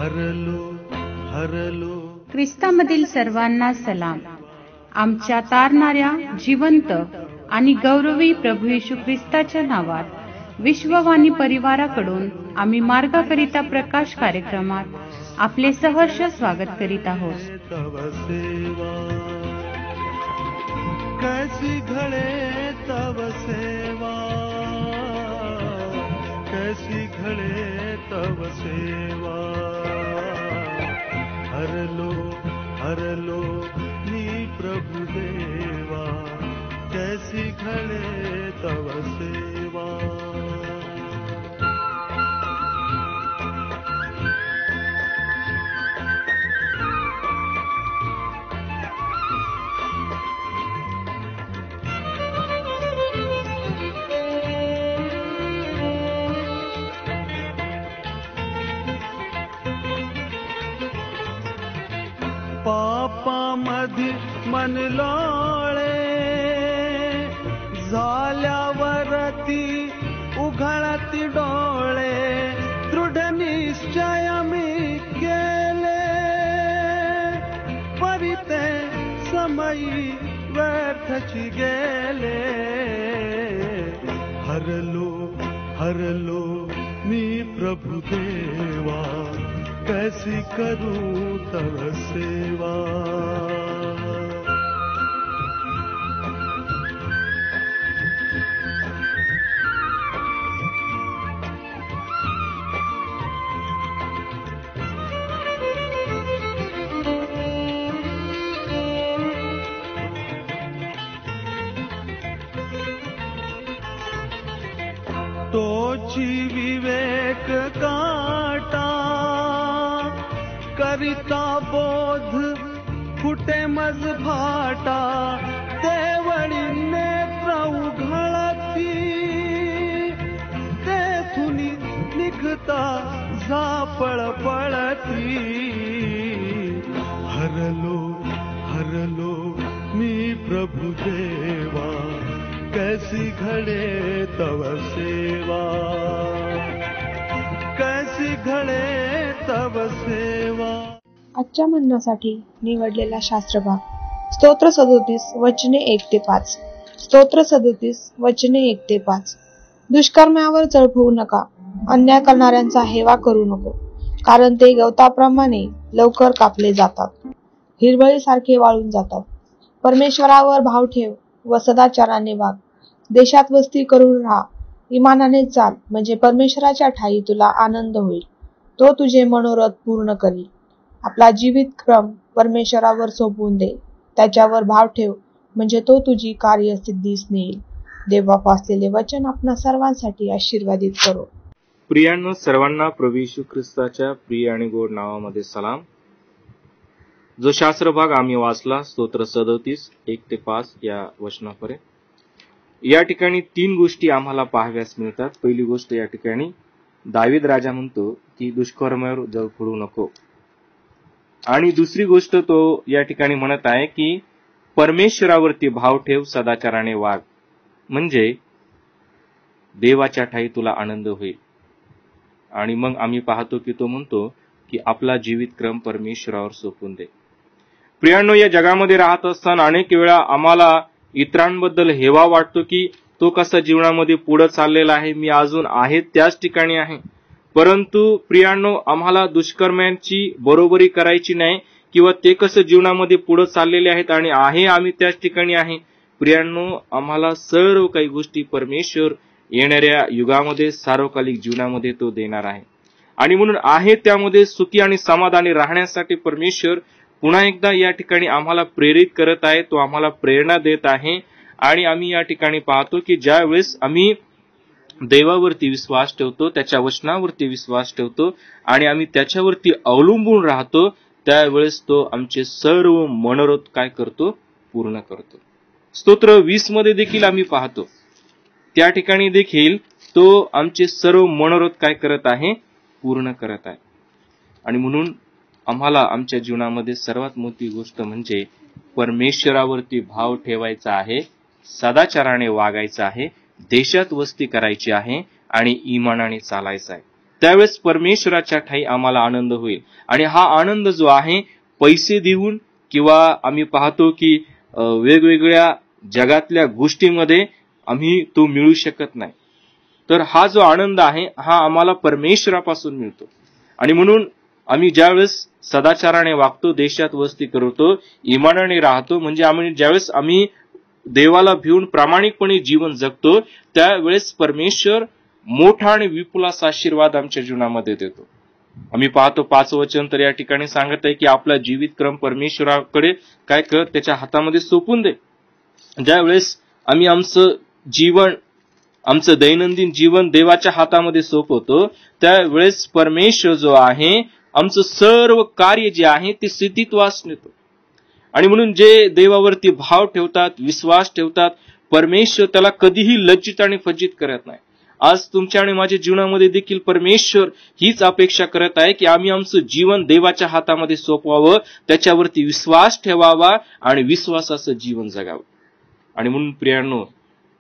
हरलो हरलो. ख्रिस्तामधील सर्वांना सलाम. आमच्या तारणाऱ्या जिवंत आणि गौरवी प्रभू येशू ख्रिस्ताच्या नावात विश्ववाणी परिवाराकडून आम्ही मार्गाकरिता प्रकाश कार्यक्रमात आपले सहर्ष स्वागत करीत आहोत. तव सेवा कैसी घडे तव सेवा, कैसी घडे तव सेवा. हरलो हरलो मी प्रभु देवा, कैसी घडे तव सेवा. पापामध्ये मन लोळे, झाल्यावरती उघडती डोळे. दृढ निश्चय मी केले, परिते समयी व्यर्थची गेले. हरलो हरलो मी प्रभु देवा, कैसी करूं तव सेवा. तोची विवेक काटा, करिता बोध फुटे मज फाटा. देवळी नेत्र उघडती, तेथुनी निघता झापळ पळती. हरलो हरलो मी प्रभु देवा, कैसी घडे तव सेवा, कैसी घडे तव सेवा. आजच्या म्हणण्यासाठी निवडलेला शास्त्रभाग स्तोत्र 37 वचने 1-5. स्तोत्र 37 वचने 1-5. दुष्कर्म्यावर चळफळू नका, अन्याय करणाऱ्यांचा हेवा करू नको, कारण ते गवताप्रमाणे लवकर कापले जातात, हिरवळीसारखे वाळून जातात. परमेश्वरावर भाव ठेव व सदाचाराने वाग. देशात वस्ती करून राहा, इमानाने चाल, म्हणजे परमेश्वराच्या ठायी तुला आनंद होईल. तो तुझे मनोरथ पूर्ण करील. आपला जीवित क्रम परमेश्वरावर सोपवून दे, त्याच्यावर भाव ठेव, म्हणजे तो तुझी कार्य सिद्धीस नेईल. देवबाप असलेले वचन आपणा सर्वांसाठी आशीर्वादित करो. प्रियांनो, सर्वांना प्रभू येशू ख्रिस्ताच्या प्रिय आणि गोड नावामध्ये सलाम. जो शास्त्रभाग आम्ही वाचला स्तोत्र 37 1-5 या वचनापर्यंत, या ठिकाणी 3 गोष्टी आम्हाला पाहाव्यास मिळतात. पहिली गोष्ट, या ठिकाणी दावीद राजा म्हणतो की दुष्कर्मावर जळफळू नको. आणि दुसरी गोष्ट तो या ठिकाणी म्हणत आहे की परमेश्वरावरती भाव ठेव, सदाचाराने वाग, म्हणजे देवाच्या ठायी तुला आनंद होईल. आणि मग आम्ही पाहतो की तो म्हणतो की आपला जीवित क्रम परमेश्वरावर सोपवून दे. प्रियांनो, या जगामध्ये राहत असताना अनेक वेळा आम्हाला इतरांबद्दल हेवा वाटतो की तो कसा जीवनामध्ये पुढे चाललेला आहे, मी अजून आहे त्याच ठिकाणी आहे. परंतु प्रियांनो, आम्हाला दुष्कर्म्यांची बरोबरी करायची नाही, किंवा ते कसं जीवनामध्ये पुढे चाललेले आहेत आणि आहे आम्ही त्याच ठिकाणी आहे. प्रियांनो, आम्हाला सर्व काही गोष्टी परमेश्वर येणाऱ्या युगामध्ये सार्वकालिक जीवनामध्ये तो देणार आहे. आणि म्हणून आहे त्यामध्ये सुखी आणि समाधानी राहण्यासाठी परमेश्वर पुन्हा एकदा या ठिकाणी आम्हाला प्रेरित करत आहे, तो आम्हाला प्रेरणा देत आहे. आणि आम्ही या ठिकाणी पाहतो की ज्या वेळेस आम्ही देवावरती विश्वास ठेवतो, त्याच्या वचनावरती विश्वास ठेवतो आणि आम्ही त्याच्यावरती अवलंबून राहतो, त्यावेळेस तो आमचे सर्व मनोरथ काय करतो, पूर्ण करतो. स्तोत्र 20 मध्ये देखील आम्ही पाहतो, त्या ठिकाणी देखील तो आमचे सर्व मनोरथ काय करत आहे, पूर्ण करत आहे. आणि म्हणून आम्हाला आमच्या जीवनामध्ये सर्वात मोठी गोष्ट म्हणजे परमेश्वरावरती भाव ठेवायचा आहे, सदाचाराने वागायचं आहे, देशात वस्ती करायची आहे आणि इमानाने चालायचं आहे. त्यावेळेस परमेश्वराच्या ठाई आम्हाला आनंद होईल. आणि हा आनंद जो आहे पैसे देऊन किंवा आम्ही पाहतो की वेगवेगळ्या जगातल्या गोष्टींमध्ये आम्ही तो मिळू शकत नाही. तर हा जो आनंद आहे हा आम्हाला परमेश्वरापासून मिळतो. आणि म्हणून आम्ही ज्यावेळेस सदाचाराने वागतो, देशात वस्ती करतो, इमानाने राहतो, म्हणजे ज्यावेळेस आम्ही देवाला भिवून प्रामाणिकपणे जीवन जगतो, त्यावेळेस परमेश्वर मोठा आणि विपुल असा आशीर्वाद आमच्या जीवनामध्ये देतो. आम्ही पाहतो 5 वचन तर या ठिकाणी सांगत आहे की आपला जीवितक्रम परमेश्वराकडे काय कर, त्याच्या हातामध्ये सोपून दे. ज्यावेळेस आम्ही आमचं दैनंदिन जीवन देवाच्या हातामध्ये सोपवतो, त्यावेळेस परमेश्वर जो आहे आमचं सर्व कार्य जे आहे ते स्थितीत्वास नेतो. आणि म्हणून जे देवावरती भाव ठेवतात, विश्वास ठेवतात, परमेश्वर त्याला कधीही लज्जित आणि फज्जित करत नाही. आज तुमच्या आणि माझ्या जीवनामध्ये देखील परमेश्वर हीच अपेक्षा करत आहे की आम्ही आमचं जीवन देवाच्या हातामध्ये सोपवावं, त्याच्यावरती विश्वास ठेवावा आणि विश्वासाचं जीवन जगावं. आणि म्हणून प्रियांनो,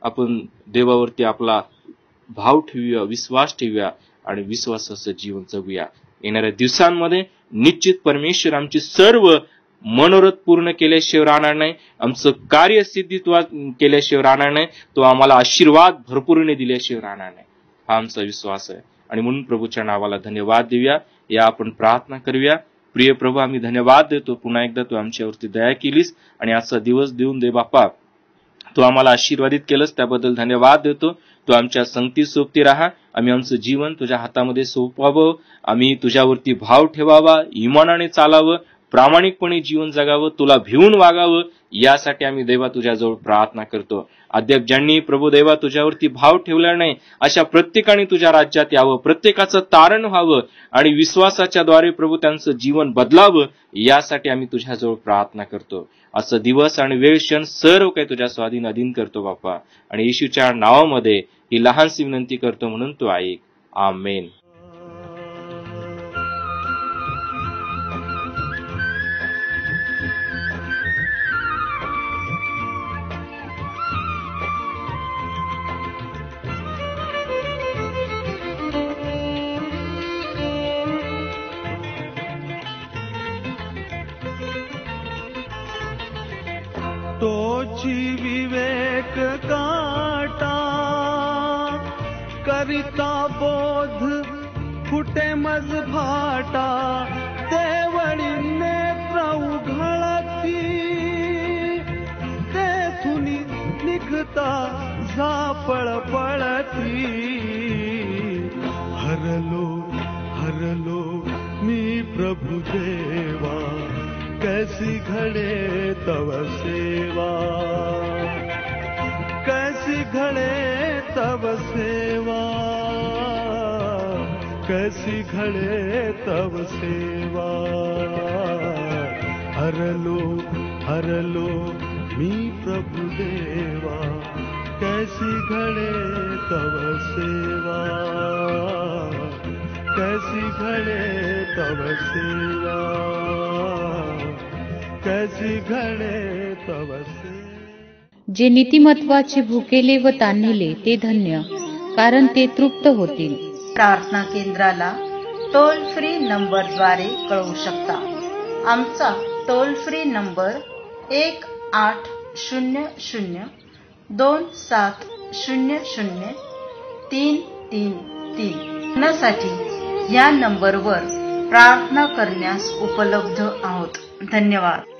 आपण देवावरती आपला भाव ठेवूया, विश्वास ठेवूया आणि विश्वासाचं जीवन जगूया. येणाऱ्या दिवसांमध्ये निश्चित परमेश्वर आमची सर्व मनोरथ पूर्ण केल्याशिवाय राहणार नाही, आमचं कार्य सिद्धित्वात केल्याशिवाय राहणार नाही, तो आम्हाला आशीर्वाद भरपूरने दिल्याशिवाय राहणार नाही, हा आमचा विश्वास आहे. आणि म्हणून प्रभूच्या नावाला धन्यवाद देऊया. या आपण प्रार्थना करूया. प्रिय प्रभू, आम्ही धन्यवाद देतो, पुन्हा एकदा तू आमच्यावरती दया केलीस आणि आजचा दिवस देऊन दे बाप्पा, तू आम्हाला आशीर्वादित केलंस, त्याबद्दल धन्यवाद देतो. तू आमच्या संगती सोबती राहा. आम्ही आमचं जीवन तुझ्या हातामध्ये सोपवावं, आम्ही तुझ्यावरती भाव ठेवावा, इमानाने चालावं, प्रामाणिकपणे जीवन जगावं, तुला भिवून वागावं, यासाठी आम्ही देवा तुझ्याजवळ प्रार्थना करतो. अद्याप ज्यांनी प्रभू देवा तुझ्यावरती भाव ठेवला नाही, अशा प्रत्येकाने तुझ्या राज्यात यावं, प्रत्येकाचं तारण व्हावं आणि विश्वासाच्या द्वारे प्रभू त्यांचं जीवन बदलावं, यासाठी आम्ही तुझ्याजवळ प्रार्थना करतो. असं दिवस आणि वेळ क्षण सर्व काही तुझ्या स्वाधीन अधीन करतो बाप्पा, आणि येशूच्या नावामध्ये ही लहानशी विनंती करतो, म्हणून तू ऐक. आमेन. तोची विवेक काटा करिता बोध फुटे मज भाटा, देवळी नेत्र उघळती तेथुनी निघता झापळ पळती. हरलो हरलो मी प्रभु देवा, कैसी घड़े तव सेवा, कैसी घड़े तव सेवा, कैसी घड़े तव सेवा. हरलो हरलो मी प्रभु देवा, कैसी घड़े तव सेवा, कैसी घड़े तव सेवा, कैसी घड़े तव सेवा. जे नीतिमत्वाचे भुकेले व तान्हिले ते धन्य, कारण ते तृप्त होतील. प्रार्थना केंद्राला टोल फ्री नंबरद्वारे कळवू शकता. आमचा टोल फ्री नंबर 1800-2700-333. साठी या नंबरवर प्रार्थना करण्यास उपलब्ध आहोत. धन्यवाद.